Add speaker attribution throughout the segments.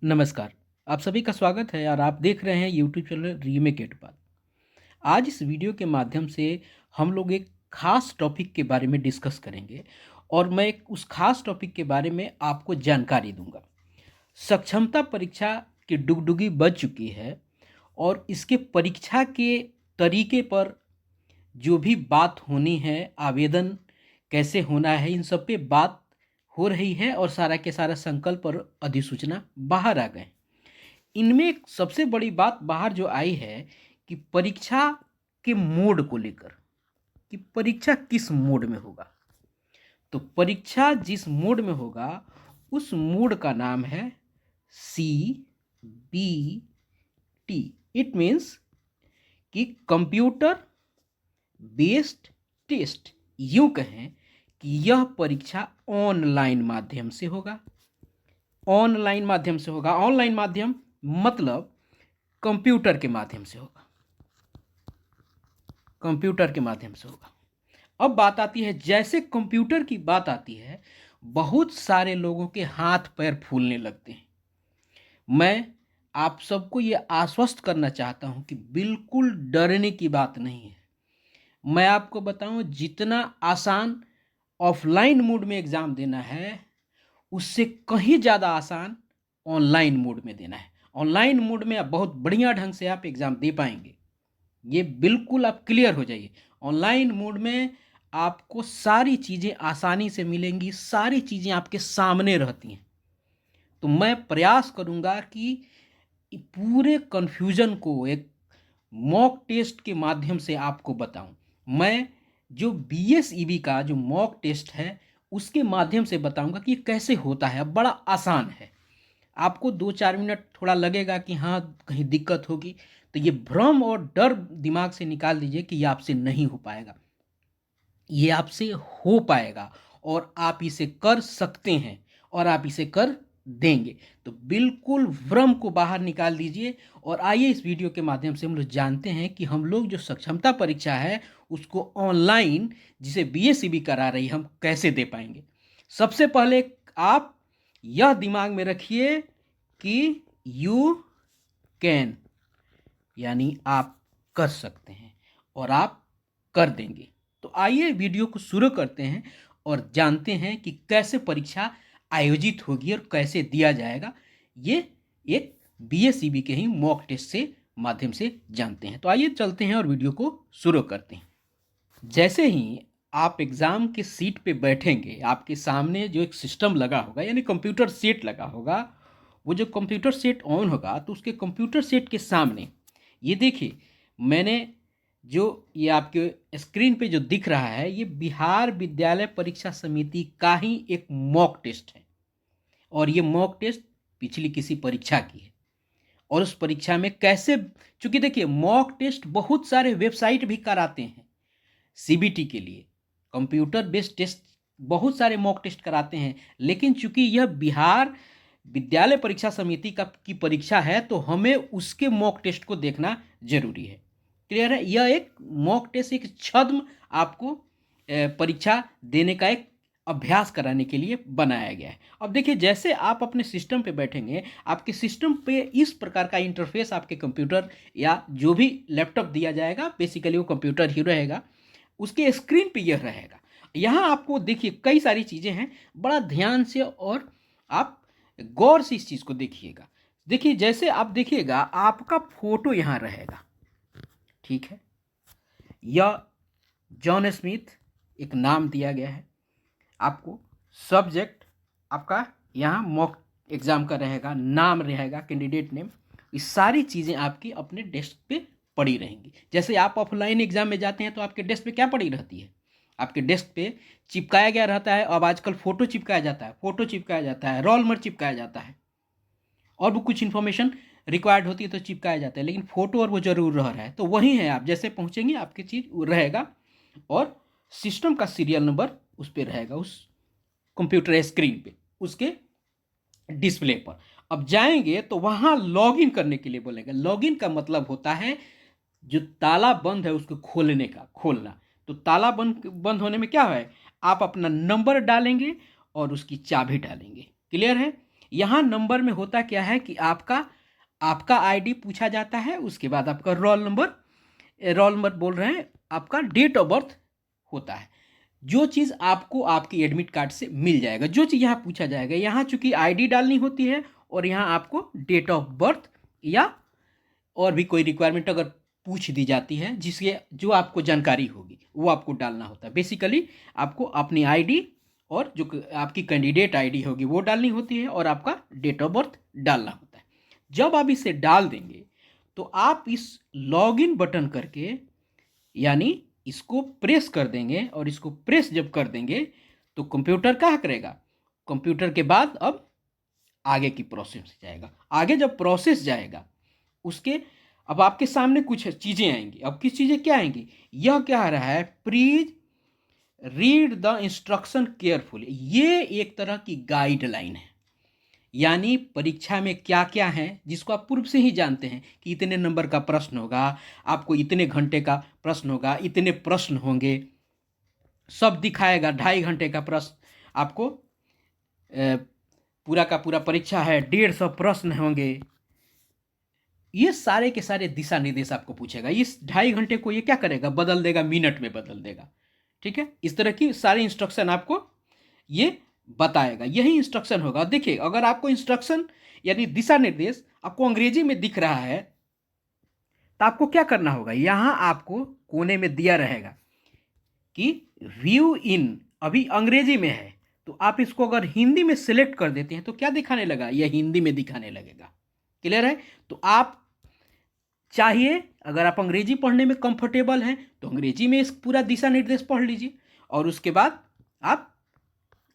Speaker 1: नमस्कार। आप सभी का स्वागत है और आप देख रहे हैं यूट्यूब चैनल रीमेक एट पाल। आज इस वीडियो के माध्यम से हम लोग एक खास टॉपिक के बारे में डिस्कस करेंगे और मैं उस खास टॉपिक के बारे में आपको जानकारी दूंगा। सक्षमता परीक्षा की डुगडुगी बज चुकी है और इसके परीक्षा के तरीके पर जो भी बात होनी है, आवेदन कैसे होना है, इन सब पे बात हो रही है और सारा के सारा संकल्प और अधिसूचना बाहर आ गए। इनमें एक सबसे बड़ी बात बाहर जो आई है कि परीक्षा के मोड को लेकर, कि परीक्षा किस मोड में होगा। तो परीक्षा जिस मोड में होगा उस मोड का नाम है CBT। इट मीन्स कि कंप्यूटर बेस्ड टेस्ट। यूं कहें कि यह परीक्षा ऑनलाइन माध्यम से होगा। ऑनलाइन माध्यम से होगा। ऑनलाइन माध्यम मतलब कंप्यूटर के माध्यम से होगा। कंप्यूटर के माध्यम से होगा। अब बात आती है, जैसे कंप्यूटर की बात आती है, बहुत सारे लोगों के हाथ पैर फूलने लगते हैं। मैं आप सबको यह आश्वस्त करना चाहता हूं कि बिल्कुल डरने की बात नहीं है। मैं आपको बताऊं, जितना आसान ऑफलाइन मोड में एग्जाम देना है उससे कहीं ज़्यादा आसान ऑनलाइन मोड में देना है। ऑनलाइन मोड में आप बहुत बढ़िया ढंग से आप एग्ज़ाम दे पाएंगे, ये बिल्कुल आप क्लियर हो जाइए। ऑनलाइन मोड में आपको सारी चीज़ें आसानी से मिलेंगी, सारी चीज़ें आपके सामने रहती हैं। तो मैं प्रयास करूंगा कि पूरे कन्फ्यूजन को एक मॉक टेस्ट के माध्यम से आपको बताऊं। मैं जो BSEB का जो मॉक टेस्ट है उसके माध्यम से बताऊंगा कि ये कैसे होता है। बड़ा आसान है। आपको 2-4 मिनट थोड़ा लगेगा कि हाँ कहीं दिक्कत होगी, तो ये भ्रम और डर दिमाग से निकाल दीजिए कि ये आपसे नहीं हो पाएगा। ये आपसे हो पाएगा और आप इसे कर सकते हैं और आप इसे कर देंगे। तो बिल्कुल भ्रम को बाहर निकाल दीजिए और आइए इस वीडियो के माध्यम से हम लोग जानते हैं कि हम लोग जो सक्षमता परीक्षा है उसको ऑनलाइन, जिसे BSEB करा रही, हम कैसे दे पाएंगे। सबसे पहले आप यह दिमाग में रखिए कि यू कैन, यानी आप कर सकते हैं और आप कर देंगे। तो आइए वीडियो को शुरू करते हैं और जानते हैं कि कैसे परीक्षा आयोजित होगी और कैसे दिया जाएगा। ये एक BSEB के ही मॉक टेस्ट से माध्यम से जानते हैं। तो आइए चलते हैं और वीडियो को शुरू करते हैं। जैसे ही आप एग्ज़ाम के सीट पे बैठेंगे, आपके सामने जो एक सिस्टम लगा होगा, यानी कंप्यूटर सेट लगा होगा, वो जो कंप्यूटर सेट ऑन होगा तो उसके कंप्यूटर सेट के सामने ये देखिए, मैंने जो ये आपके स्क्रीन पे जो दिख रहा है, ये बिहार विद्यालय परीक्षा समिति का ही एक मॉक टेस्ट है। और ये मॉक टेस्ट पिछली किसी परीक्षा की है। और उस परीक्षा में कैसे, चूंकि देखिए मॉक टेस्ट बहुत सारे वेबसाइट भी कराते हैं CBT के लिए, कंप्यूटर बेस्ड टेस्ट बहुत सारे मॉक टेस्ट कराते हैं, लेकिन चूंकि यह बिहार विद्यालय परीक्षा समिति का की परीक्षा है तो हमें उसके मॉक टेस्ट को देखना जरूरी है। क्लियर है। यह एक मॉक टेस्ट एक छद्म आपको परीक्षा देने का एक अभ्यास कराने के लिए बनाया गया है। अब देखिए, जैसे आप अपने सिस्टम पे बैठेंगे, आपके सिस्टम पे इस प्रकार का इंटरफेस आपके कंप्यूटर या जो भी लैपटॉप दिया जाएगा, बेसिकली वो कंप्यूटर ही रहेगा, उसके स्क्रीन पे यह रहेगा। यहाँ आपको देखिए कई सारी चीज़ें हैं, बड़ा ध्यान से और आप गौर से इस चीज़ को देखिएगा। देखिए, जैसे आप देखिएगा आपका फोटो यहाँ रहेगा, ठीक है। यह जॉन स्मिथ एक नाम दिया गया है आपको। सब्जेक्ट आपका यहाँ मॉक एग्जाम का रहेगा, नाम रहेगा, कैंडिडेट नेम। ये सारी चीज़ें आपकी अपने डेस्क पे पड़ी रहेंगी। जैसे आप ऑफलाइन एग्जाम में जाते हैं तो आपके डेस्क पे क्या पड़ी रहती है, आपके डेस्क पे चिपकाया गया रहता है। अब आजकल फोटो चिपकाया जाता है, फोटो चिपकाया जाता है, रोल नंबर चिपकाया जाता है, और भी कुछ इन्फॉर्मेशन रिक्वायर्ड होती है तो चिपकाया जाता है, लेकिन फोटो और वो जरूर रह रहा है। तो वही है, आप जैसे पहुंचेंगे आपकी चीज़ रहेगा और सिस्टम का सीरियल नंबर उस पर रहेगा, उस कंप्यूटर स्क्रीन पे, उसके डिस्प्ले पर। अब जाएंगे तो वहां लॉगिन करने के लिए बोलेंगे। लॉगिन का मतलब होता है जो ताला बंद है उसको खोलने का, खोलना। तो ताला बंद बंद होने में क्या है, आप अपना नंबर डालेंगे और उसकी चाबी डालेंगे। क्लियर है। यहाँ नंबर में होता क्या है कि आपका आपका आईडी पूछा जाता है, उसके बाद आपका रोल नंबर बोल रहे हैं, आपका डेट ऑफ बर्थ होता है। जो चीज़ आपको आपकी एडमिट कार्ड से मिल जाएगा, जो चीज़ यहाँ पूछा जाएगा, यहाँ चूंकि आईडी डालनी होती है और यहाँ आपको डेट ऑफ बर्थ या और भी कोई रिक्वायरमेंट अगर पूछ दी जाती है जिसके जो आपको जानकारी होगी वो आपको डालना होता है। बेसिकली आपको अपनी आईडी और जो आपकी कैंडिडेट आईडी होगी वो डालनी होती है और आपका डेट ऑफ बर्थ डालना होता है। जब आप इसे डाल देंगे तो आप इस लॉगिन बटन करके यानी इसको प्रेस कर देंगे, और इसको प्रेस जब कर देंगे तो कंप्यूटर क्या करेगा, कंप्यूटर के बाद अब आगे की प्रोसेस जाएगा। आगे जब प्रोसेस जाएगा उसके अब आपके सामने कुछ चीज़ें आएंगी। अब किस चीज़ें क्या आएंगी, यह क्या आ रहा है, please read the instruction carefully. ये एक तरह की गाइडलाइन है, यानी परीक्षा में क्या क्या है जिसको आप पूर्व से ही जानते हैं कि इतने नंबर का प्रश्न होगा, आपको इतने घंटे का प्रश्न होगा, इतने प्रश्न होंगे, सब दिखाएगा। 2.5 घंटे का प्रश्न आपको पूरा का पूरा परीक्षा है, 150 प्रश्न होंगे। ये सारे के सारे दिशा निर्देश आपको पूछेगा। इस 2.5 घंटे को ये क्या करेगा, बदल देगा, मिनट में बदल देगा। ठीक है, इस तरह की सारी इंस्ट्रक्शन आपको ये बताएगा, यही इंस्ट्रक्शन होगा। देखिए अगर आपको इंस्ट्रक्शन यानी दिशा निर्देश आपको अंग्रेजी में दिख रहा है तो आपको क्या करना होगा, यहां आपको कोने में दिया रहेगा कि व्यू इन, अभी अंग्रेजी में है तो आप इसको अगर हिंदी में सिलेक्ट कर देते हैं तो क्या दिखाने लगा, यह हिंदी में दिखाने लगेगा। क्लियर है, तो आप चाहिए अगर आप अंग्रेजी पढ़ने में कंफर्टेबल हैं तो अंग्रेजी में इस पूरा दिशा निर्देश पढ़ लीजिए, और उसके बाद आप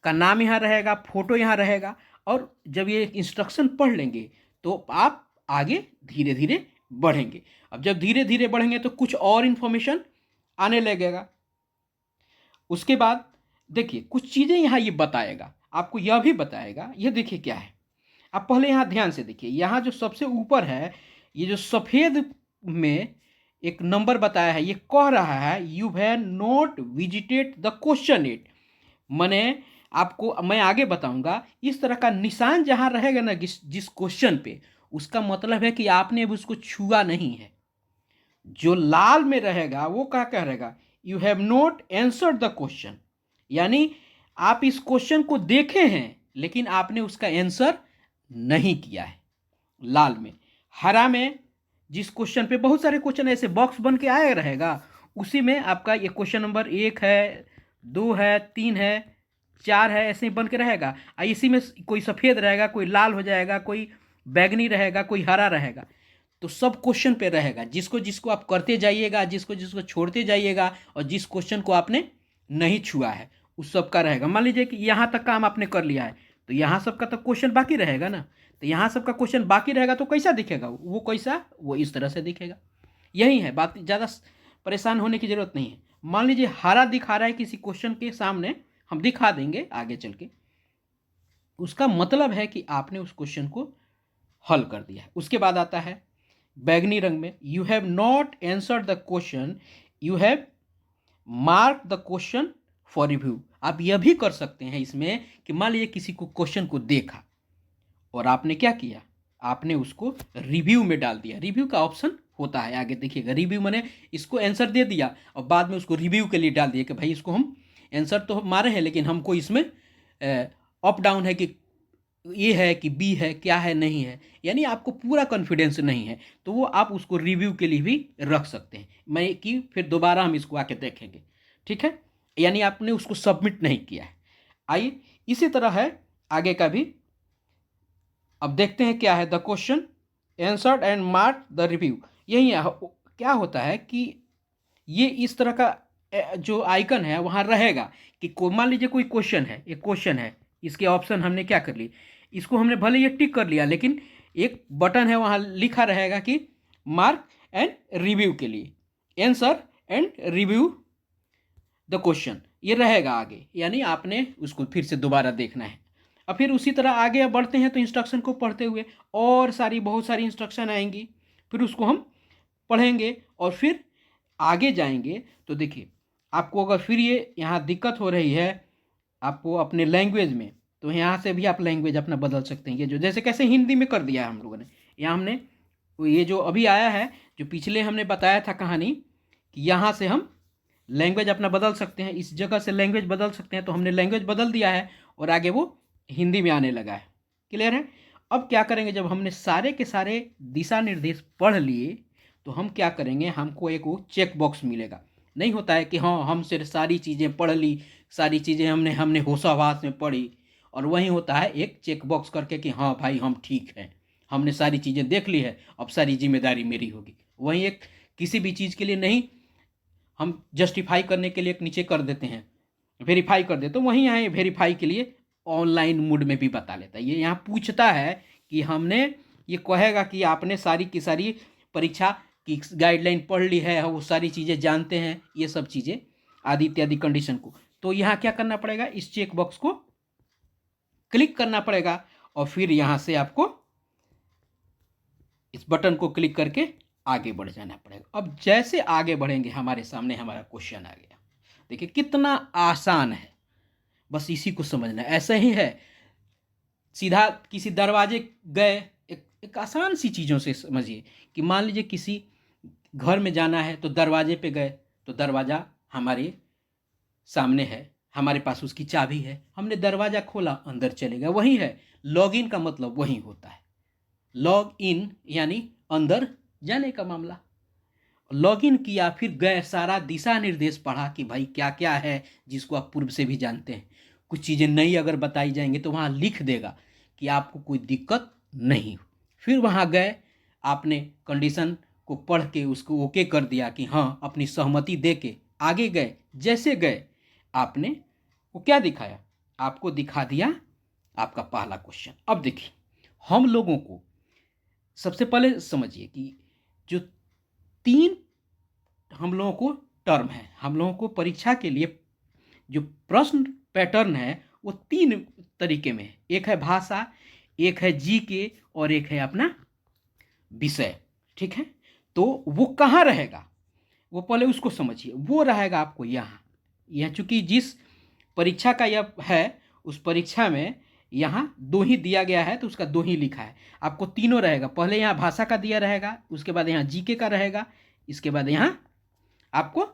Speaker 1: का नाम यहाँ रहेगा, फोटो यहाँ रहेगा, और जब ये इंस्ट्रक्शन पढ़ लेंगे तो आप आगे धीरे धीरे बढ़ेंगे। अब जब धीरे धीरे बढ़ेंगे तो कुछ और इन्फॉर्मेशन आने लगेगा। उसके बाद देखिए कुछ चीज़ें यहाँ ये बताएगा, आपको यह भी बताएगा। ये देखिए क्या है, आप पहले यहाँ ध्यान से देखिए, यहाँ जो सबसे ऊपर है ये जो सफ़ेद में एक नंबर बताया है, ये कह रहा है you have not visited the question it. मैंने आपको मैं आगे बताऊंगा, इस तरह का निशान जहाँ रहेगा ना जिस क्वेश्चन पे, उसका मतलब है कि आपने अब उसको छुआ नहीं है। जो लाल में रहेगा वो क्या कह रहेगा, you have not answered the question, यानी आप इस क्वेश्चन को देखे हैं लेकिन आपने उसका आंसर नहीं किया है, लाल में। हरा में जिस क्वेश्चन पे बहुत सारे क्वेश्चन ऐसे बॉक्स बन के आया रहेगा, उसी में आपका ये क्वेश्चन नंबर 1 है, 2 है, 3 है, 4 है, ऐसे ही बन के रहेगा। इसी में कोई सफ़ेद रहेगा, कोई लाल हो जाएगा, कोई बैगनी रहेगा, कोई हरा रहेगा। तो सब क्वेश्चन पे रहेगा, जिसको जिसको आप करते जाइएगा, जिसको जिसको छोड़ते जाइएगा, और जिस क्वेश्चन को आपने नहीं छुआ है उस सब का रहेगा। मान लीजिए कि यहाँ तक काम आपने कर लिया है तो यहाँ सबका तो क्वेश्चन बाकी रहेगा ना, तो यहाँ सबका क्वेश्चन बाकी रहेगा तो कैसा दिखेगा वो, कैसा वो इस तरह से दिखेगा। यही है बात, ज़्यादा परेशान होने की ज़रूरत नहीं है। मान लीजिए हरा दिखा रहा है किसी क्वेश्चन के सामने, हम दिखा देंगे आगे चल के, उसका मतलब है कि आपने उस क्वेश्चन को हल कर दिया है। उसके बाद आता है बैगनी रंग में, you have not answered the question, you have mark the question for review. आप यह भी कर सकते हैं इसमें कि मान लीजिए किसी को क्वेश्चन को देखा और आपने क्या किया, आपने उसको रिव्यू में डाल दिया। रिव्यू का ऑप्शन होता है, आगे देखिएगा। रिव्यू मैंने इसको आंसर दे दिया और बाद में उसको रिव्यू के लिए डाल दिया कि भाई इसको हम आंसर तो मारे हैं लेकिन हमको इसमें अप डाउन है कि ए है कि बी है, क्या है नहीं है, यानी आपको पूरा कॉन्फिडेंस नहीं है, तो वो आप उसको रिव्यू के लिए भी रख सकते हैं। मैं कि फिर दोबारा हम इसको आके देखेंगे। ठीक है, यानी आपने उसको सबमिट नहीं किया है। आइए इसी तरह है आगे का भी, अब देखते हैं क्या है। The question answered and mark the review. यही क्या होता है कि ये इस तरह का जो आइकन है वहाँ रहेगा कि मान लीजिए कोई क्वेश्चन है, एक क्वेश्चन है, इसके ऑप्शन हमने क्या कर लिए, इसको हमने भले ये टिक कर लिया लेकिन एक बटन है वहाँ लिखा रहेगा कि मार्क एंड रिव्यू के लिए, answer and review the question, ये रहेगा आगे, यानी आपने उसको फिर से दोबारा देखना है। अब फिर उसी तरह आगे बढ़ते हैं तो इंस्ट्रक्शन को पढ़ते हुए और बहुत सारी इंस्ट्रक्शन आएंगी, फिर उसको हम पढ़ेंगे और फिर आगे जाएंगे। तो देखिए आपको अगर फिर ये यहाँ दिक्कत हो रही है आपको अपने लैंग्वेज में, तो यहाँ से भी आप लैंग्वेज अपना बदल सकते हैं। ये जो जैसे कैसे हिंदी में कर दिया है हम लोगों ने, यहाँ हमने ये जो अभी आया है, जो पिछले हमने बताया था कहानी कि यहाँ से हम लैंग्वेज अपना बदल सकते हैं, इस जगह से लैंग्वेज बदल सकते हैं, तो हमने लैंग्वेज बदल दिया है और आगे वो हिंदी में आने लगा है। क्लियर है? अब क्या करेंगे, जब हमने सारे के सारे दिशा निर्देश पढ़ लिए तो हम क्या करेंगे, हमको एक वो चेक बॉक्स मिलेगा। नहीं होता है कि हाँ हम सिर्फ सारी चीज़ें पढ़ ली, सारी चीज़ें हमने हमने होशाबाश में पढ़ी, और वहीं होता है एक चेक बॉक्स करके कि हाँ भाई हम ठीक हैं, हमने सारी चीज़ें देख ली है, अब सारी जिम्मेदारी मेरी होगी। वहीं एक किसी भी चीज़ के लिए नहीं, हम जस्टिफाई करने के लिए एक नीचे कर देते हैं, वेरीफाई कर देते, तो वहीं यहाँ वेरीफाई के लिए ऑनलाइन मोड में भी बता लेता है। ये यहाँ पूछता है कि हमने, ये कहेगा कि आपने सारी की सारी परीक्षा की गाइडलाइन पढ़ ली है, वो सारी चीज़ें जानते हैं, ये सब चीज़ें आदि इत्यादि कंडीशन को। तो यहाँ क्या करना पड़ेगा, इस चेक बॉक्स को क्लिक करना पड़ेगा और फिर यहाँ से आपको इस बटन को क्लिक करके आगे बढ़ जाना पड़ेगा। अब जैसे आगे बढ़ेंगे हमारे सामने हमारा क्वेश्चन आ गया। देखिए कितना आसान है, बस इसी को समझना है। ऐसा ही है, सीधा किसी दरवाजे गए, एक आसान सी चीज़ों से समझिए कि मान लीजिए किसी घर में जाना है तो दरवाजे पे गए, तो दरवाज़ा हमारे सामने है, हमारे पास उसकी चाबी है, हमने दरवाज़ा खोला, अंदर चले गए। वही है, लॉग इन का मतलब वही होता है। लॉग इन यानी अंदर जाने का मामला। लॉग इन किया, फिर गए, सारा दिशा निर्देश पढ़ा कि भाई क्या क्या है, जिसको आप पूर्व से भी जानते हैं। कुछ चीज़ें नई अगर बताई जाएंगी तो वहाँ लिख देगा कि आपको कोई दिक्कत नहीं हो। फिर वहाँ गए, आपने कंडीशन को पढ़ के उसको ओके कर दिया कि हाँ, अपनी सहमति दे के आगे गए। जैसे गए आपने वो क्या दिखाया, आपको दिखा दिया आपका पहला क्वेश्चन। अब देखिए हम लोगों को सबसे पहले समझिए कि जो 3 हम लोगों को टर्म है, हम लोगों को परीक्षा के लिए जो प्रश्न पैटर्न है वो 3 तरीके में है। एक है भाषा, एक है जीके और एक है अपना विषय। ठीक है, तो वो कहाँ रहेगा वो पहले उसको समझिए। वो रहेगा आपको यहाँ, यह चूंकि जिस परीक्षा का यह है उस परीक्षा में यहाँ 2 ही दिया गया है तो उसका 2 ही लिखा है। आपको तीनों रहेगा, पहले यहाँ भाषा का दिया रहेगा, उसके बाद यहाँ जीके का रहेगा, इसके बाद यहाँ आपको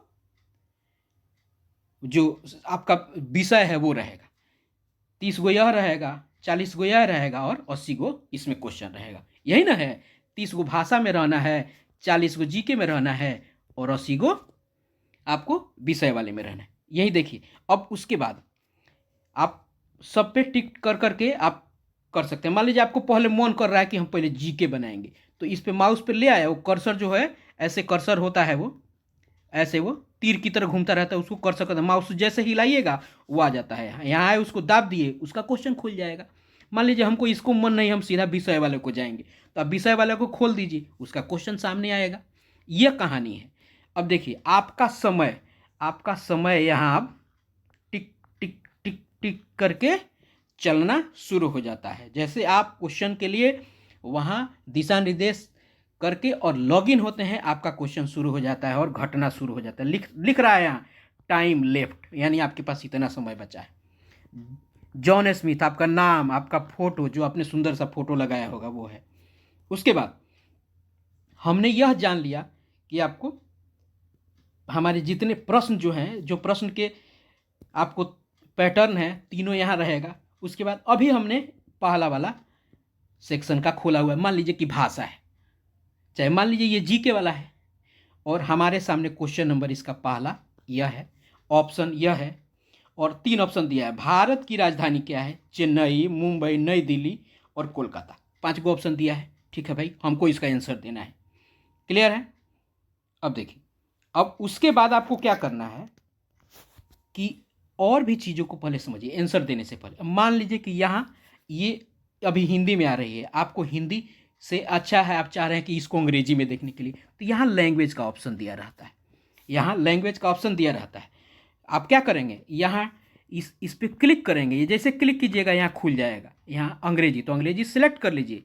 Speaker 1: जो आपका विषय है वो रहेगा। 30 गो यह रहेगा, 40 गो यह रहेगा और 80 गो इसमें क्वेश्चन रहेगा। यही ना है, 30 गो भाषा में रहना है, 40 गो जीके में रहना है और 80 गो आपको विषय वाले में रहना है। यही देखिए। अब उसके बाद आप सब पे टिक कर करके आप कर सकते हैं। मान लीजिए आपको पहले मन कर रहा है कि हम पहले जीके बनाएंगे, तो इस पे माउस पे ले आया, वो कर्सर जो है ऐसे कर्सर होता है, वो ऐसे वो तीर की तरह घूमता रहता है, उसको कर सकते हैं। माउस जैसे हिलाइएगा वो आ जाता है, यहाँ आए उसको दाब दिए, उसका क्वेश्चन खुल जाएगा। मान लीजिए हमको इसको मन नहीं, हम सीधा विषय वाले को जाएंगे, तो आप विषय वाले को खोल दीजिए, उसका क्वेश्चन सामने आएगा। यह कहानी है। अब देखिए आपका समय यहाँ अब टिक टिक टिक टिक करके चलना शुरू हो जाता है। जैसे आप क्वेश्चन के लिए वहाँ दिशा निर्देश करके और लॉगिन होते हैं, आपका क्वेश्चन शुरू हो जाता है और घटना शुरू हो जाता है। लिख रहा है यहाँ टाइम लेफ्ट, यानी आपके पास इतना समय बचा है। जॉन स्मिथ आपका नाम, आपका फोटो, जो आपने सुंदर सा फोटो लगाया होगा वो है। उसके बाद हमने यह जान लिया कि आपको हमारे जितने प्रश्न जो हैं, जो प्रश्न के आपको पैटर्न है, तीनों यहाँ रहेगा। उसके बाद अभी हमने पहला वाला सेक्शन का खोला हुआ है, मान लीजिए कि भाषा है, चाहे मान लीजिए ये जीके वाला है, और हमारे सामने क्वेश्चन नंबर इसका पहला यह है, ऑप्शन यह है, और 3 ऑप्शन दिया है। भारत की राजधानी क्या है, चेन्नई, मुंबई, नई दिल्ली और कोलकाता। 5 गो ऑप्शन दिया है। ठीक है भाई, हमको इसका आंसर देना है। क्लियर है? अब देखिए, अब उसके बाद आपको क्या करना है कि और भी चीज़ों को पहले समझिए आंसर देने से पहले। मान लीजिए कि यहाँ ये अभी हिंदी में आ रही है, आपको हिंदी से अच्छा है, आप चाह रहे हैं कि इसको अंग्रेजी में देखने के लिए, तो यहाँ लैंग्वेज का ऑप्शन दिया रहता है। यहाँ लैंग्वेज का ऑप्शन दिया रहता है। आप क्या करेंगे, यहाँ इस पर क्लिक करेंगे, ये जैसे क्लिक कीजिएगा यहाँ खुल जाएगा। यहाँ अंग्रेजी, तो अंग्रेजी सिलेक्ट कर लीजिए,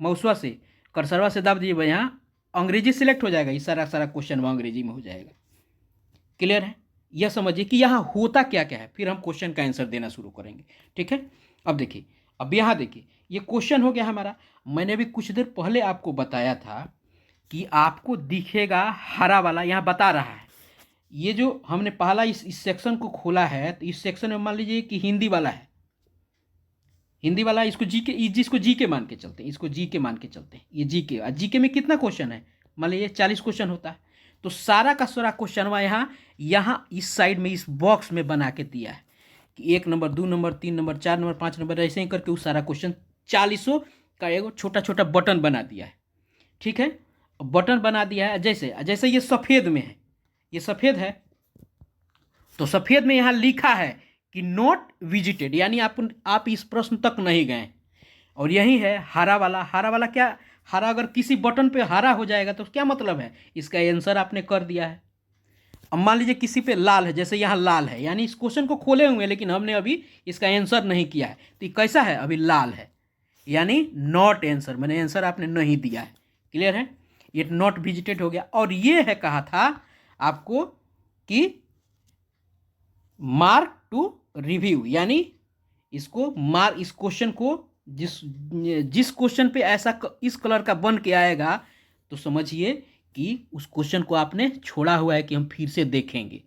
Speaker 1: माउसवा से कर्सरवा से दाब दीजिए, यहाँ अंग्रेजी सिलेक्ट हो जाएगा, ये सारा क्वेश्चन वो अंग्रेजी में हो जाएगा। क्लियर है? यह समझिए कि यहाँ होता क्या क्या है, फिर हम क्वेश्चन का आंसर देना शुरू करेंगे। ठीक है, अब देखिए, अब यहाँ देखिए, ये क्वेश्चन हो गया हमारा। मैंने अभी कुछ देर पहले आपको बताया था कि आपको दिखेगा हरा वाला, यहाँ बता रहा है। ये जो हमने पहला इस सेक्शन को खोला है, तो इस सेक्शन में मान लीजिए कि हिंदी वाला है, हिंदी वाला, इसको जी के, जिसको जी के मान के चलते हैं, इसको जी के मान के चलते हैं। ये जी के में कितना क्वेश्चन है, मान लीजिए 40 क्वेश्चन होता है। तो सारा का सारा क्वेश्चन वह यहाँ यहाँ इस साइड में इस बॉक्स में बना के दिया है कि 1 number, 2 number, 3 number, 4 number, 5 number, ऐसे ही करके उस सारा क्वेश्चन 40 का एक छोटा छोटा बटन बना दिया है। ठीक है, बटन बना दिया है। जैसे जैसे ये सफ़ेद में है, ये सफ़ेद है, तो सफ़ेद में यहाँ लिखा है कि नॉट विजिटेड, यानी आप इस प्रश्न तक नहीं गए। और यही है हरा वाला। हरा वाला क्या, हरा अगर किसी बटन पे हरा हो जाएगा तो क्या मतलब है, इसका आंसर आपने कर दिया है। अब मान लीजिए किसी पे लाल है, जैसे यहाँ लाल है, यानी इस क्वेश्चन को खोले हुए लेकिन हमने अभी इसका आंसर नहीं किया है, तो ये कैसा है, अभी लाल है, यानी नॉट आंसर, मैंने आंसर आपने नहीं दिया है। क्लियर है, ये नॉट विजिटेड हो गया। और ये है कहा था आपको कि मार्क टू रिव्यू, यानी इसको इस क्वेश्चन को जिस जिस क्वेश्चन पे ऐसा इस कलर का बन के आएगा, तो समझिए कि उस क्वेश्चन को आपने छोड़ा हुआ है कि हम फिर से देखेंगे।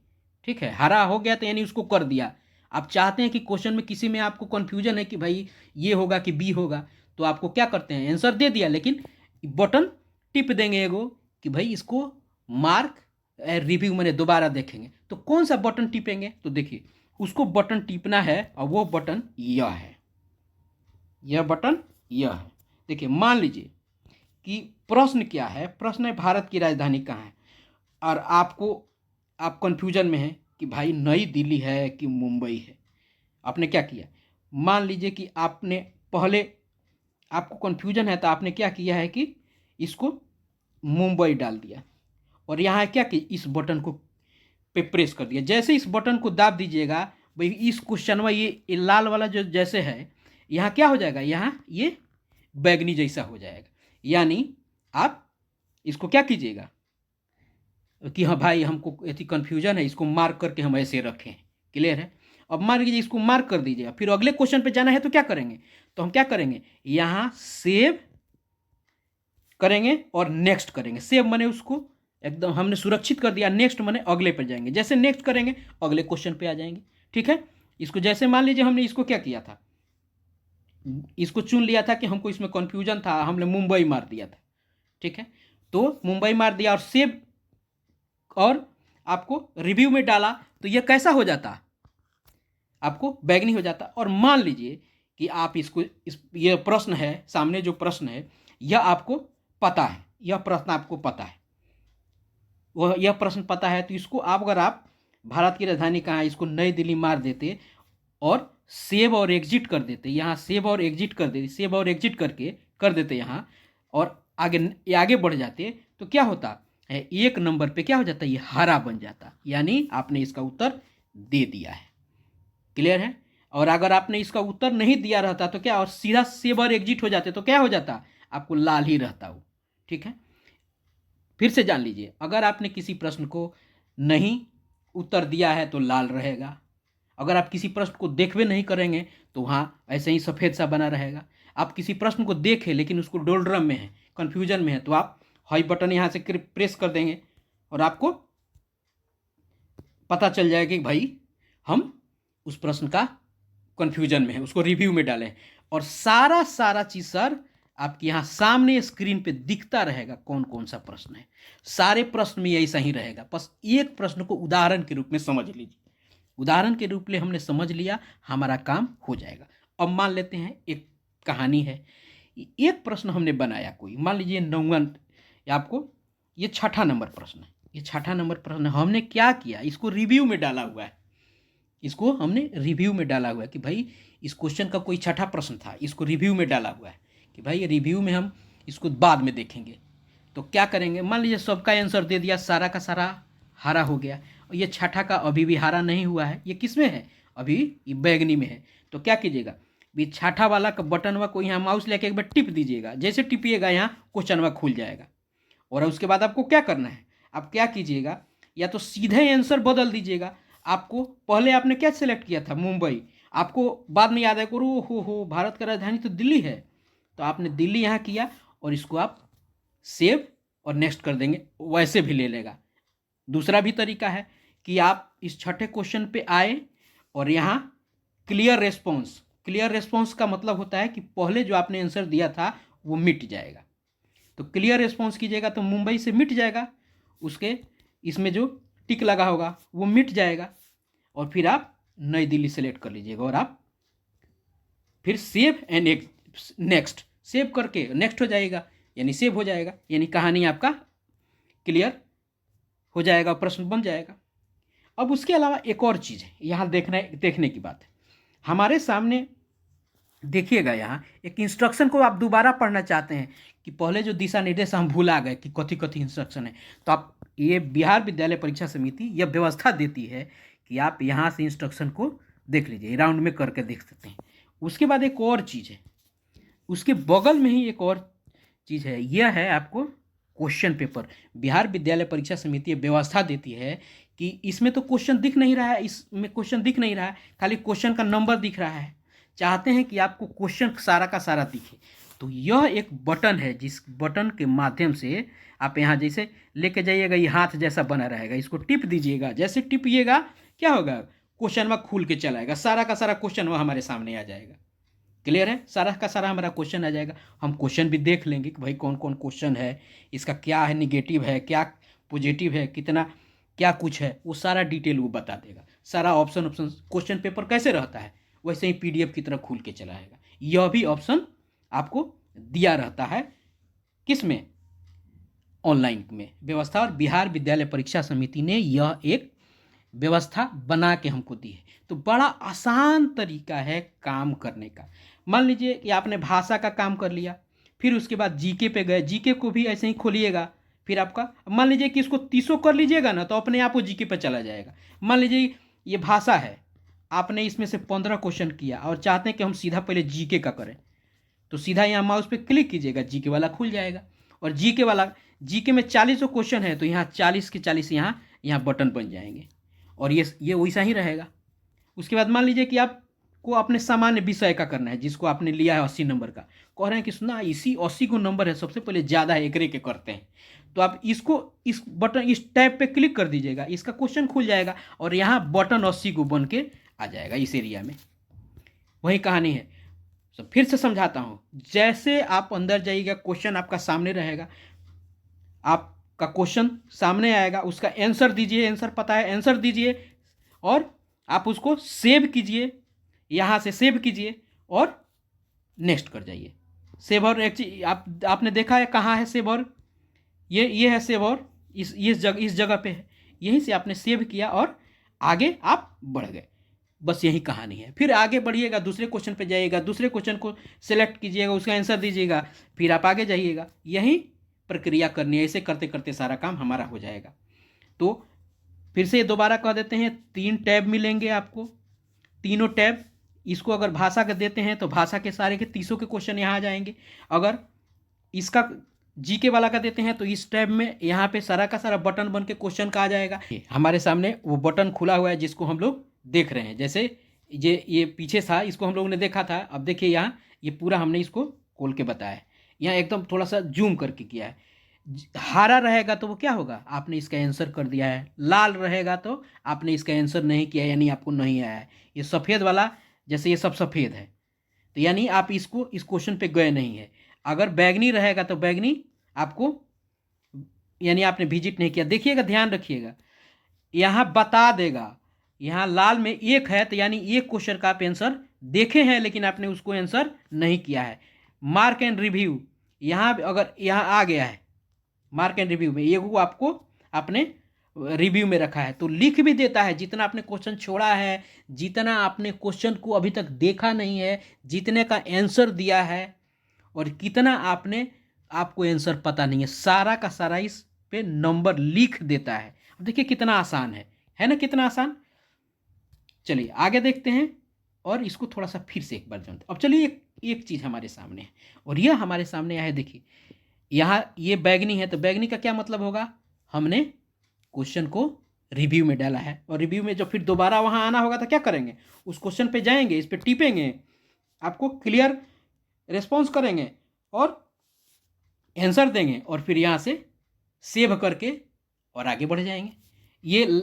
Speaker 1: ठीक है, हरा हो गया तो यानी उसको कर दिया। आप चाहते हैं कि क्वेश्चन में किसी में आपको कन्फ्यूजन है कि भाई ये होगा कि बी होगा, तो आपको क्या करते हैं, आंसर दे दिया, लेकिन बटन टिप देंगे एगो कि भाई इसको मार्क रिव्यू मैंने दोबारा देखेंगे। तो कौन सा बटन टिपेंगे, तो देखिए उसको बटन टिपना है, और वो बटन यह है, यह बटन यह है। देखिए मान लीजिए कि प्रश्न क्या है, प्रश्न है भारत की राजधानी कहाँ है, और आप कंफ्यूजन में हैं कि भाई नई दिल्ली है कि मुंबई है। आपने क्या किया, मान लीजिए कि आपने पहले, आपको कंफ्यूजन है तो आपने क्या किया है कि इसको मुंबई डाल दिया, और यहाँ क्या कि इस बटन को पे प्रेस कर दिया। जैसे इस बटन को दाब दीजिएगा, भाई इस क्वेश्चन में ये लाल वाला जो जैसे है, यहाँ क्या हो जाएगा, यहाँ ये बैगनी जैसा हो जाएगा। यानी आप इसको क्या कीजिएगा कि हाँ भाई हमको ऐसी कन्फ्यूजन है, इसको मार्क करके हम ऐसे रखें। क्लियर है, अब मान लीजिए इसको मार्क कर दीजिएगा, फिर अगले क्वेश्चन पे जाना है तो क्या करेंगे, तो हम क्या करेंगे, यहाँ सेव करेंगे और नेक्स्ट करेंगे। सेव मैंने उसको एकदम हमने सुरक्षित कर दिया, नेक्स्ट मैंने अगले पर जाएंगे, जैसे नेक्स्ट करेंगे अगले क्वेश्चन पे आ जाएंगे। ठीक है, इसको जैसे मान लीजिए हमने इसको क्या किया था, इसको चुन लिया था कि हमको इसमें कन्फ्यूजन था, हमने मुंबई मार दिया था। ठीक है, तो मुंबई मार दिया और सेव और आपको रिव्यू में डाला, तो यह कैसा हो जाता, आपको बैगनी हो जाता। और मान लीजिए कि आप इसको यह प्रश्न है, सामने जो प्रश्न है यह आपको पता है, यह प्रश्न आपको पता है, वह यह प्रश्न पता है, तो इसको अगर आप भारत की राजधानी कहाँ है, इसको नई दिल्ली मार देते और सेव और एग्जिट कर देते, यहाँ सेव और एग्जिट कर देते, सेव और एग्जिट करके कर देते यहाँ, और आगे बढ़ जाते, तो क्या होता है, 1 नंबर पे क्या हो जाता है, ये हरा बन जाता, यानी आपने इसका उत्तर दे दिया है। क्लियर है, और अगर आपने इसका उत्तर नहीं दिया रहता तो क्या, और सीधा सेव और एग्जिट हो जाते तो क्या हो जाता, आपको लाल ही रहता वो। ठीक है, फिर से जान लीजिए, अगर आपने किसी प्रश्न को नहीं उत्तर दिया है तो लाल रहेगा, अगर आप किसी प्रश्न को देखवे नहीं करेंगे तो वहाँ ऐसे ही सफ़ेद सा बना रहेगा। आप किसी प्रश्न को देखें लेकिन उसको डोलड्रम में है, कन्फ्यूजन में है, तो आप हाई बटन यहाँ से प्रेस कर देंगे और आपको पता चल जाएगा कि भाई हम उस प्रश्न का कन्फ्यूजन में है, उसको रिव्यू में डालें, और सारा चीज़ सर आपके यहाँ सामने स्क्रीन पे दिखता रहेगा कौन कौन सा प्रश्न है। सारे प्रश्न में ऐसा ही रहेगा, बस एक प्रश्न को उदाहरण के रूप में समझ लीजिए, उदाहरण के रूप में हमने समझ लिया, हमारा काम हो जाएगा। अब मान लेते हैं एक कहानी है, एक प्रश्न हमने बनाया कोई, मान लीजिए 9 आपको ये 6ठा नंबर प्रश्न है, ये 6ठा नंबर प्रश्न हमने क्या किया, इसको रिव्यू में डाला हुआ है, इसको हमने रिव्यू में डाला हुआ है कि भाई इस क्वेश्चन का कोई 6ठा प्रश्न था, इसको रिव्यू में डाला हुआ है कि भाई रिव्यू में हम इसको बाद में देखेंगे। तो क्या करेंगे, मान लीजिए सबका आंसर दे दिया, सारा का सारा हरा हो गया, और ये 6ठा का अभी भी हरा नहीं हुआ है, ये किस में है, अभी ये बैगनी में है। तो क्या कीजिएगा, भी 6ठा वाला का बटनवा को यहाँ माउस लेके एक बार टिप दीजिएगा, जैसे टिपिएगा यहाँ क्वेश्चनवा खुल जाएगा। और उसके बाद आपको क्या करना है, आप क्या कीजिएगा, या तो सीधे आंसर बदल दीजिएगा। आपको पहले आपने क्या सेलेक्ट किया था, मुंबई, आपको बाद में याद है करो, हो भारत का राजधानी तो दिल्ली है, तो आपने दिल्ली यहाँ किया और इसको आप सेव और नेक्स्ट कर देंगे, वैसे भी ले लेगा। दूसरा भी तरीका है कि आप इस छठे क्वेश्चन पे आए और यहाँ क्लियर रेस्पॉन्स, क्लियर रेस्पॉन्स का मतलब होता है कि पहले जो आपने आंसर दिया था वो मिट जाएगा। तो क्लियर रेस्पॉन्स कीजिएगा तो मुंबई से मिट जाएगा, उसके इसमें जो टिक लगा होगा वो मिट जाएगा, और फिर आप नई दिल्ली सेलेक्ट कर लीजिएगा और आप फिर सेव एंड नेक्स्ट, सेव करके नेक्स्ट हो जाएगा, यानी सेव हो जाएगा, यानी कहानी आपका क्लियर हो जाएगा, प्रश्न बन जाएगा। अब उसके अलावा एक और चीज़ है यहाँ देखने की बात है। हमारे सामने देखिएगा, यहाँ एक इंस्ट्रक्शन को आप दोबारा पढ़ना चाहते हैं कि पहले जो दिशा निर्देश हम भूला गए कि कथी कथी इंस्ट्रक्शन है, तो आप ये बिहार विद्यालय परीक्षा समिति यह व्यवस्था देती है कि आप यहाँ से इंस्ट्रक्शन को देख लीजिए, राउंड में करके देख सकते हैं। उसके बाद एक और चीज़ है, उसके बगल में ही एक और चीज़ है, यह है आपको क्वेश्चन पेपर। बिहार विद्यालय परीक्षा समिति व्यवस्था देती है कि इसमें तो क्वेश्चन दिख नहीं रहा है, इसमें क्वेश्चन दिख नहीं रहा है, खाली क्वेश्चन का नंबर दिख रहा है। चाहते हैं कि आपको क्वेश्चन सारा का सारा दिखे, तो यह एक बटन है, जिस बटन के माध्यम से आप यहाँ जैसे लेके जाइएगा, ये हाथ जैसा बना रहेगा, इसको टिप दीजिएगा, जैसे टिपिएगा क्या होगा, क्वेश्चन वह खुल के चला आएगा, सारा का सारा क्वेश्चन वह हमारे सामने आ जाएगा। क्लियर है, सारा का सारा हमारा क्वेश्चन आ जाएगा। हम क्वेश्चन भी देख लेंगे कि भाई कौन कौन क्वेश्चन है, इसका क्या है, निगेटिव है क्या, पॉजिटिव है, कितना क्या कुछ है, वो सारा डिटेल वो बता देगा। सारा ऑप्शन क्वेश्चन पेपर कैसे रहता है वैसे ही PDF की तरह खुल के चला आएगा। यह भी ऑप्शन आपको दिया रहता है, किस में, ऑनलाइन में व्यवस्था। और बिहार विद्यालय परीक्षा समिति ने यह एक व्यवस्था बना के हमको दी है, तो बड़ा आसान तरीका है काम करने का। मान लीजिए कि आपने भाषा का काम कर लिया, फिर उसके बाद जीके पे गए, जीके को भी ऐसे ही खोलिएगा, फिर आपका मान लीजिए कि इसको 30 कर लीजिएगा ना, तो अपने आप वो जीके पे चला जाएगा। मान लीजिए ये भाषा है, आपने इसमें से 15 क्वेश्चन किया और चाहते हैं कि हम सीधा पहले जीके का करें, तो सीधा यहाँ माउस पे क्लिक कीजिएगा, जीके वाला खुल जाएगा। और जीके में 40 क्वेश्चन है, तो यहाँ 40 के 40 यहाँ बटन बन जाएंगे, और ये वैसा ही रहेगा। उसके बाद मान लीजिए कि आपको अपने सामान्य विषय का करना है, जिसको आपने लिया है 80 नंबर का, कह रहे हैं कि सुना इसी 80 को नंबर है, सबसे पहले ज़्यादा है, एकरे के करते हैं, तो आप इसको इस बटन इस टैब पे क्लिक कर दीजिएगा, इसका क्वेश्चन खुल जाएगा और यहाँ बटन 80 को बन के आ जाएगा इस एरिया में। वही कहानी है। तो फिर से समझाता हूँ, जैसे आप अंदर जाइएगा, क्वेश्चन आपका सामने रहेगा, आपका क्वेश्चन सामने आएगा, उसका आंसर दीजिए, आंसर पता है आंसर दीजिए, और आप उसको सेव कीजिए, यहाँ से सेव कीजिए और नेक्स्ट कर जाइए। सेव और आपने देखा है कहाँ है सेव, और ये है सेव, और इस जगह पे है, यहीं से आपने सेव किया और आगे आप बढ़ गए, बस यही कहानी है। फिर आगे बढ़िएगा, दूसरे क्वेश्चन पे जाइएगा, दूसरे क्वेश्चन को सिलेक्ट कीजिएगा, उसका आंसर दीजिएगा, फिर आप आगे जाइएगा, यही प्रक्रिया करनी है। ऐसे करते करते सारा काम हमारा हो जाएगा। तो फिर से दोबारा कह देते हैं, 3 टैब मिलेंगे आपको, तीनों टैब, इसको अगर भाषा का देते हैं तो भाषा के सारे के 30 के क्वेश्चन यहाँ आ जाएंगे, अगर इसका जीके वाला का देते हैं तो इस टैब में यहाँ पे सारा का सारा बटन बन के क्वेश्चन का आ जाएगा। हमारे सामने वो बटन खुला हुआ है जिसको हम लोग देख रहे हैं, जैसे ये पीछे था, इसको हम लोगों ने देखा था, अब देखिए यहाँ ये पूरा हमने इसको खोल के बताया है, यहाँ एकदम थोड़ा सा जूम करके किया है। हरा रहेगा तो वो क्या होगा, आपने इसका आंसर कर दिया है, लाल रहेगा तो आपने इसका आंसर नहीं किया, यानी आपको नहीं आया है। ये सफ़ेद वाला, जैसे ये सब सफ़ेद है, तो यानी आप इस क्वेश्चन पे गए नहीं है। अगर बैगनी रहेगा तो बैगनी आपको, यानी आपने विजिट नहीं किया। देखिएगा, ध्यान रखिएगा, यहाँ बता देगा, यहाँ लाल में 1 है तो यानी एक क्वेश्चन का आप आंसर देखे हैं लेकिन आपने उसको आंसर नहीं किया है। मार्क एंड रिव्यू, यहाँ अगर यहाँ आ गया है मार्क एंड रिव्यू में, ये वो आपको आपने रिव्यू में रखा है, तो लिख भी देता है जितना आपने क्वेश्चन छोड़ा है, जितना आपने क्वेश्चन को अभी तक देखा नहीं है, जितने का आंसर दिया है, और कितना आपको आंसर पता नहीं है, सारा का सारा इस पे नंबर लिख देता है। अब देखिए कितना आसान है ना, कितना आसान। चलिए आगे देखते हैं, और इसको थोड़ा सा फिर से एक बार जानते। अब चलिए एक चीज़ हमारे सामने है, और यह हमारे सामने है, देखिए यहाँ ये बैगनी है, तो बैगनी का क्या मतलब होगा, हमने क्वेश्चन को रिव्यू में डाला है, और रिव्यू में जब फिर दोबारा वहाँ आना होगा तो क्या करेंगे, उस क्वेश्चन पे जाएंगे, इस पर टिपेंगे, आपको क्लियर रिस्पॉन्स करेंगे और आंसर देंगे, और फिर यहाँ से सेव करके और आगे बढ़ जाएंगे। ये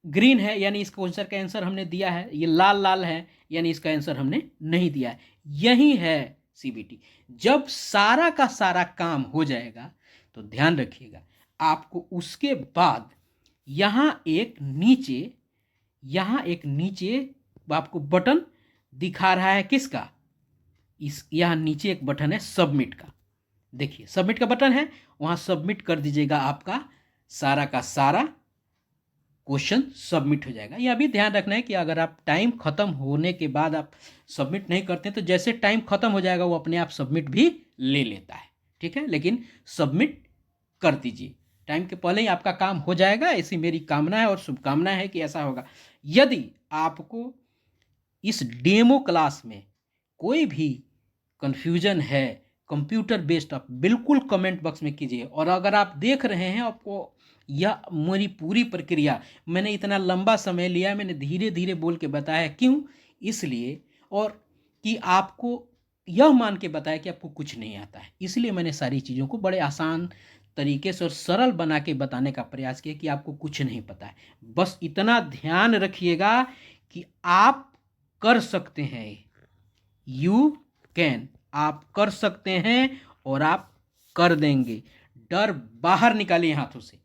Speaker 1: ग्रीन है यानी इस क्वेश्चन का आंसर हमने दिया है, ये लाल लाल है यानी इसका आंसर हमने नहीं दिया है। यही है सीबीटी। जब सारा का सारा काम हो जाएगा तो ध्यान रखिएगा, आपको उसके बाद यहाँ एक नीचे आपको बटन दिखा रहा है, किसका, यहाँ नीचे एक बटन है सबमिट का। देखिए सबमिट का बटन है, वहाँ सबमिट कर दीजिएगा, आपका सारा का सारा क्वेश्चन सबमिट हो जाएगा। यह भी ध्यान रखना है कि अगर आप टाइम ख़त्म होने के बाद आप सबमिट नहीं करते तो जैसे टाइम ख़त्म हो जाएगा वो अपने आप सबमिट भी ले लेता है, ठीक है। लेकिन सबमिट कर दीजिए, टाइम के पहले ही आपका काम हो जाएगा, ऐसी मेरी कामना है और शुभकामना है कि ऐसा होगा। यदि आपको इस डेमो क्लास में कोई भी कन्फ्यूजन है कंप्यूटर बेस्ड, आप बिल्कुल कमेंट बॉक्स में कीजिए। और अगर आप देख रहे हैं आपको यह मेरी पूरी प्रक्रिया, मैंने इतना लंबा समय लिया, मैंने धीरे धीरे बोल के बताया, क्यों, इसलिए, और कि आपको यह मान के बताया कि आपको कुछ नहीं आता है, इसलिए मैंने सारी चीज़ों को बड़े आसान तरीके से और सरल बना के बताने का प्रयास किया कि आपको कुछ नहीं पता है। बस इतना ध्यान रखिएगा कि आप कर सकते हैं, यू कैन, आप कर सकते हैं और आप कर देंगे। डर बाहर निकालिए हाथों से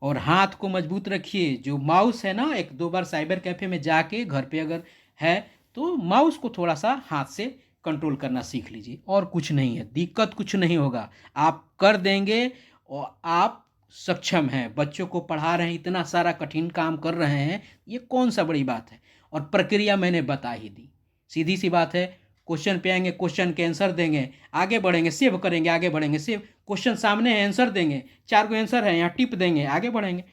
Speaker 1: और हाथ को मजबूत रखिए। जो माउस है ना, एक दो बार साइबर कैफे में जाके, घर पे अगर है तो माउस को थोड़ा सा हाथ से कंट्रोल करना सीख लीजिए, और कुछ नहीं है, दिक्कत कुछ नहीं होगा, आप कर देंगे और आप सक्षम हैं। बच्चों को पढ़ा रहे हैं, इतना सारा कठिन काम कर रहे हैं, ये कौन सा बड़ी बात है। और प्रक्रिया मैंने बता ही दी, सीधी सी बात है। क्वेश्चन पे आएंगे, क्वेश्चन के आंसर देंगे, आगे बढ़ेंगे, सेव करेंगे, आगे बढ़ेंगे, सेव, क्वेश्चन सामने है, आंसर देंगे, 4 को आंसर है, यहाँ टिप देंगे, आगे बढ़ेंगे,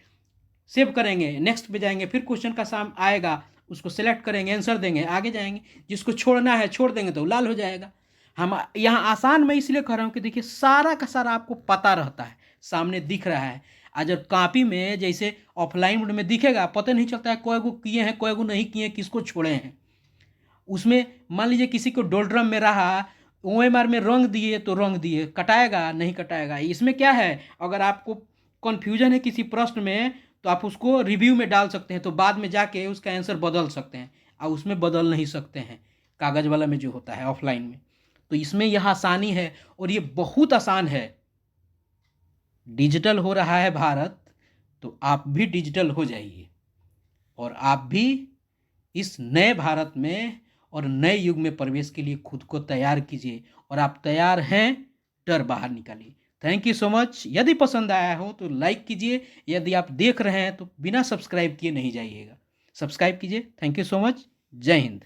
Speaker 1: सेव करेंगे, नेक्स्ट पे जाएंगे, फिर क्वेश्चन का साम आएगा, उसको सेलेक्ट करेंगे, आंसर देंगे, आगे जाएंगे, जिसको छोड़ना है छोड़ देंगे तो लाल हो जाएगा। हम यहाँ आसान मैं इसलिए कह रहा हूँ कि देखिए सारा का सारा आपको पता रहता है, सामने दिख रहा है। आज जब कॉपी में जैसे ऑफलाइन मोड में दिखेगा, पता नहीं चलता है कोई को किए हैं कोई को नहीं किए, किसको छोड़े हैं। उसमें मान लीजिए किसी को डोलड्रम में रहा, OMR में रंग दिए तो रंग दिए, कटाएगा नहीं कटाएगा। इसमें क्या है, अगर आपको कन्फ्यूजन है किसी प्रश्न में तो आप उसको रिव्यू में डाल सकते हैं, तो बाद में जाके उसका आंसर बदल सकते हैं, और उसमें बदल नहीं सकते हैं कागज़ वाला में जो होता है ऑफलाइन में। तो इसमें यह आसानी है और ये बहुत आसान है। डिजिटल हो रहा है भारत, तो आप भी डिजिटल हो जाइए और आप भी इस नए भारत में और नए युग में प्रवेश के लिए खुद को तैयार कीजिए। और आप तैयार हैं, डर बाहर निकालिए। Thank you so much. यदि पसंद आया हो तो लाइक कीजिए, यदि आप देख रहे हैं तो बिना सब्सक्राइब किए नहीं जाइएगा, सब्सक्राइब कीजिए। Thank you so much. जय हिंद।